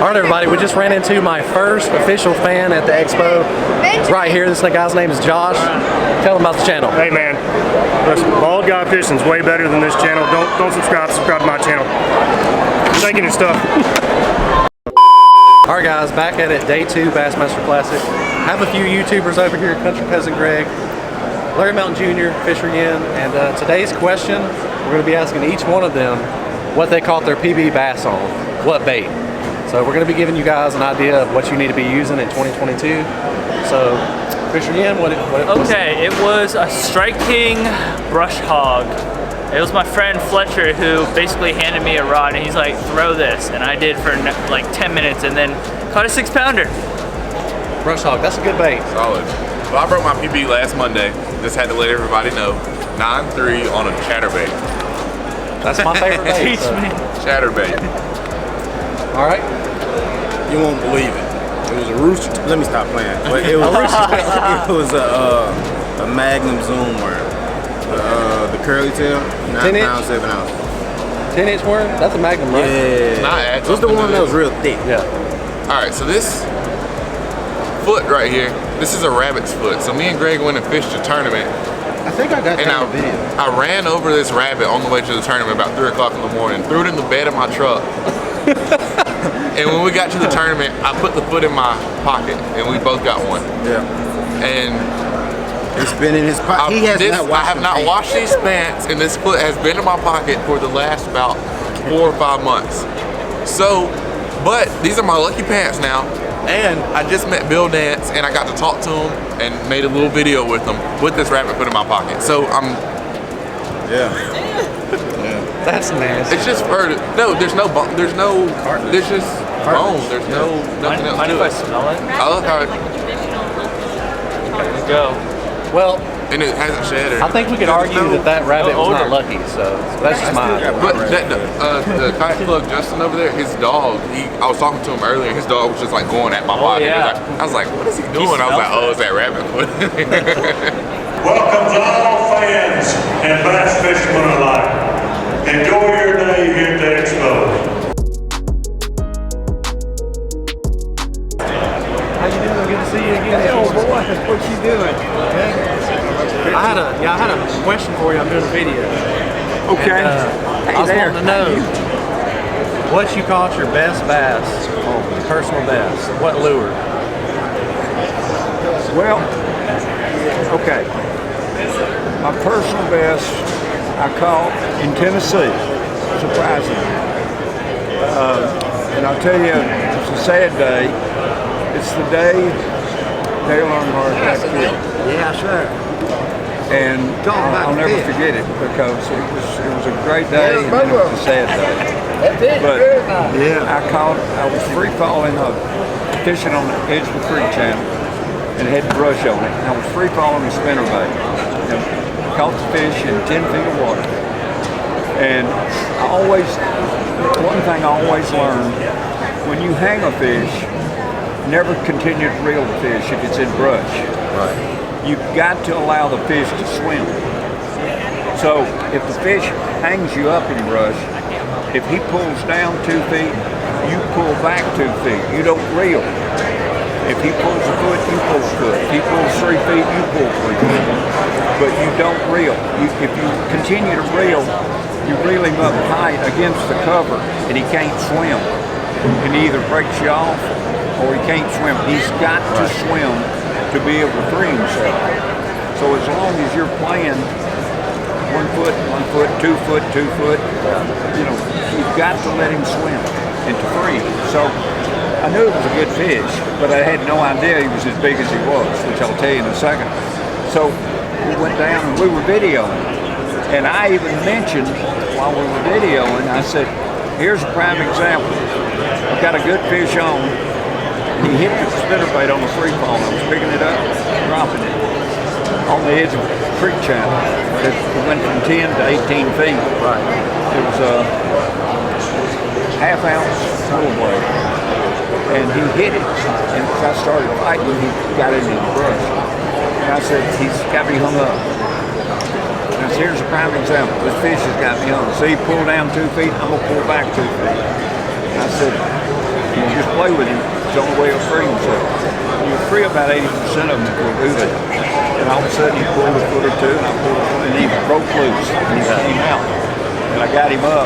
Alright everybody, we just ran into my first official fan at the Expo. Right here, this guy's name is Josh. Tell him about the channel. Hey man, listen, Bald Guy Fishing's way better than this channel. Don't subscribe to my channel. Thanking and stuff. Alright guys, back at it, day 2 Bassmaster Classic. I have a few YouTubers over here, Country Cousin Greg, Larry Melton Jr, Fisher Yin, and today's question, we're going to be asking each one of them what they caught their PB bass on, what bait. So we're going to be giving you guys an idea of what you need to be using in 2022. So, Fisher Yin, Okay, it was a Strike King brush hog. It was my friend Fletcher who basically handed me a rod and he's like, throw this. And I did for like 10 minutes and then caught a 6-pounder. Brush hog, that's a good bait. Solid. Well, I broke my PB last Monday. Just had to let everybody know. 9-3 on a chatterbait. That's my favorite bait. Teach me. Chatterbait. All right. You won't believe it. It was a rooster. Let me stop playing. But it was it was a Magnum Zoom worm. The curly tail, 9 pounds, 7 ounce. 10-inch worm? That's a Magnum, right? Yeah. It was the one that was real thick. Yeah. All right, so this foot right here, this is a rabbit's foot. So me and Greg went and fished a tournament. I think I got that in the video. I ran over this rabbit on the way to the tournament about 3 o'clock in the morning, threw it in the bed of my truck. And when we got to the tournament, I put the foot in my pocket, and we both got one. Yeah. And it's been in his pocket. I have not washed these pants, and this foot has been in my pocket for the last about 4 or 5 months. So, but these are my lucky pants now, and I just met Bill Dance, and I got to talk to him and made a little video with him with this rabbit foot in my pocket. So I'm. Yeah. That's nasty. It's just fur. No, there's no bone. There's no. There's just bone. There's no nothing else. Mind if I smell it? I love how. Let's go. Well, And it hasn't shed. I think we could argue that rabbit was not lucky, so that's just mine. But the kayak plug Justin over there, his dog. I was talking to him earlier. His dog was just like going at my pocket. Yeah. I was like, what is he doing? I was like, oh, it's that rabbit foot. Welcome to all fans and bass fishermen alike. Enjoy your day here at the Expo. How you doing? Good to see you again. Hey, old boy, what you doing? I had a question for you. I'm doing a video. Okay. And, I was wanting to know what you caught your best bass, personal best. What lure? Well, okay. My personal best I caught in Tennessee, surprisingly. And I'll tell you, it's a sad day. It's the day Dale Earnhardt got killed. Yeah, sir. And I'll never forget it because it was a great day and then it was a sad day. But I was free falling, fishing on the edge of the creek channel and had brush on it. And I was free falling a spinnerbait. And caught the fish in 10 feet of water. And one thing I always learned, when you hang a fish, never continue to reel the fish if it's in brush. Right. You've got to allow the fish to swim. So if the fish hangs you up in brush, if he pulls down 2 feet, you pull back 2 feet. You don't reel. If he pulls a foot, you pull a foot. If he pulls 3 feet, you pull 3 feet. But you don't reel. If you continue to reel, you reel him up tight against the cover and he can't swim. And he either breaks you off or he can't swim. He's got to swim to be able to free himself. So as long as you're playing 1 foot, 1 foot, 2 foot, 2 foot, you've got to let him swim and to free him. So I knew it was a good fish, but I had no idea he was as big as he was, which I'll tell you in a second. So we went down and we were videoing. And I even mentioned while we were videoing, I said, here's a prime example. I've got a good fish on. And he hit the spinnerbait on the free fall. I was picking it up, dropping it on the edge of the creek channel. It went from 10 to 18 feet. Right. It was a half-ounce full blade. And he hit it. And as I started fighting, he got into the brush. And I said, he's got me hung up. And I said, here's a prime example. This fish has got me hung. See, pull down 2 feet, I'm going to pull back 2 feet. And I said, you just play play with him. It's the only way he'll free himself. You'll free about 80% of them if we do that. And all of a sudden he pulled a foot or two, and I pulled a foot, and he broke loose, and he came out. And I got him up,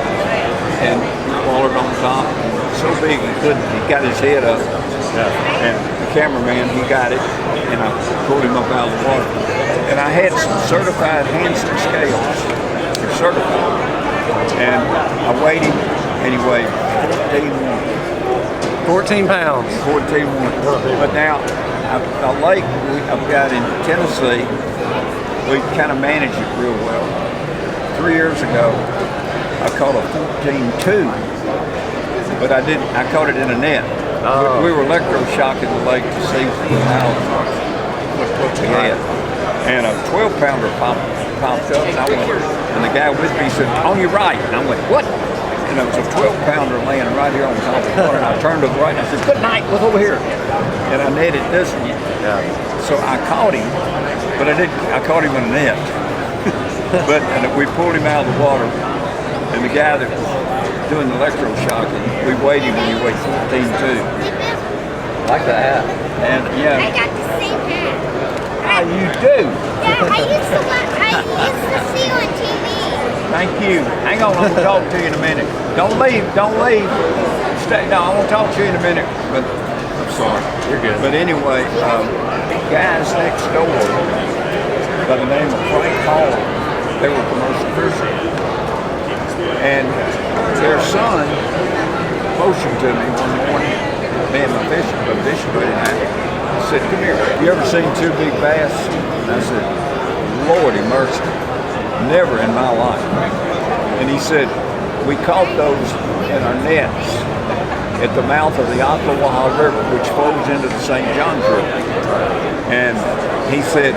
and he wallowed on top. So big he couldn't. He got his head up, and the cameraman, he got it, and I pulled him up out of the water. And I had some certified Hansen scales. They're certified. And I weighed him, and he weighed 14 pounds. 14. But now, a lake I've got in Tennessee, we kind of manage it real well. 3 years ago, I caught a 14.2, but I caught it in a net. Oh. We were electroshocking the lake to see what we had. And a 12-pounder popped up, and I went, and the guy with me said, "On your right." And I went, "What?" And it was a 12-pounder laying right here on top of the water. And I turned to the right and I said, "Good night, look over here." And I netted this one. Yeah. So I caught him, but I caught him in a net. And we pulled him out of the water. And the guy that was doing the electroshocking, we weighed him when he weighed 14.2. Like the hat. And yeah. I got the same hat. Ah, you do? Yeah, I used to see you on TV. Thank you. Hang on, I'm gonna talk to you in a minute. Don't leave, don't leave. Stay. No, I'm gonna talk to you in a minute. But I'm sorry. You're good. But anyway, guys next door by the name of Frank Hall, they were commercial fishermen. And their son motioned to me one morning, me and my fishing buddy and I said, "Come here, you ever seen two big bass?" And I said, "Lordy mercy, never in my life." And he said, "We caught those in our nets at the mouth of the Ottawa River, which flows into the St. Johns River." And he said,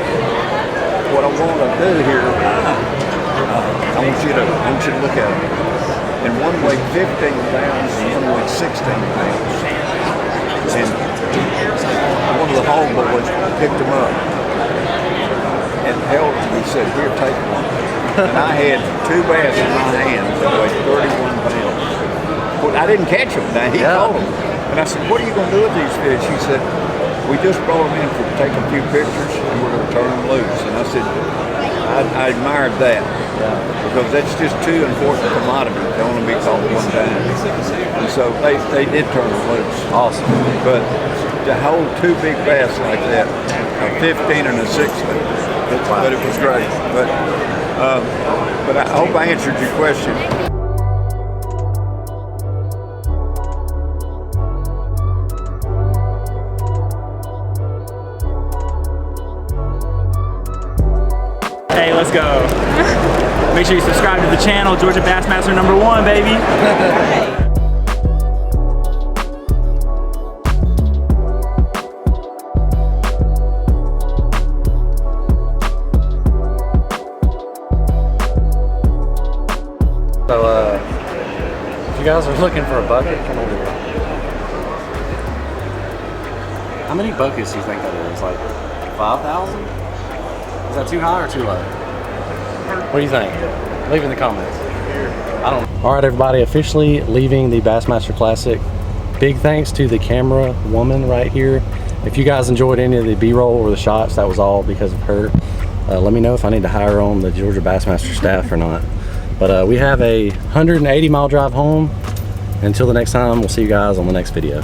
"What I want to do here, I want you to look at it. And one weighed 15 pounds and one weighed 16 pounds. And one of the homeboys picked them up and held them. He said, 'Here, take one.' And I had two bass in my hands that weighed 31 pounds. Well, I didn't catch them. Now, he caught them. And I said, 'What are you going to do with these fish?' He said, 'We just brought them in to take a few pictures and we're going to turn them loose.' And I said, I admired that. Because that's just too important a commodity to only be caught one time. And so they did turn them loose. Awesome. But to hold two big bass like that, a 15 and a 16, but it was great. But I hope I answered your question. Hey, let's go. Make sure you subscribe to the channel, Georgia Bassmaster #1, baby. So, if you guys are looking for a bucket, come over here. How many buckets do you think that is? Like 5,000? Is that too high or too low? What do you think? Leave in the comments. I don't know. All right, everybody, officially leaving the Bassmaster Classic. Big thanks to the camera woman right here. If you guys enjoyed any of the B-roll or the shots, that was all because of her. Let me know if I need to hire her on the Georgia Bassmaster staff or not. But we have a 180-mile drive home. Until the next time, we'll see you guys on the next video.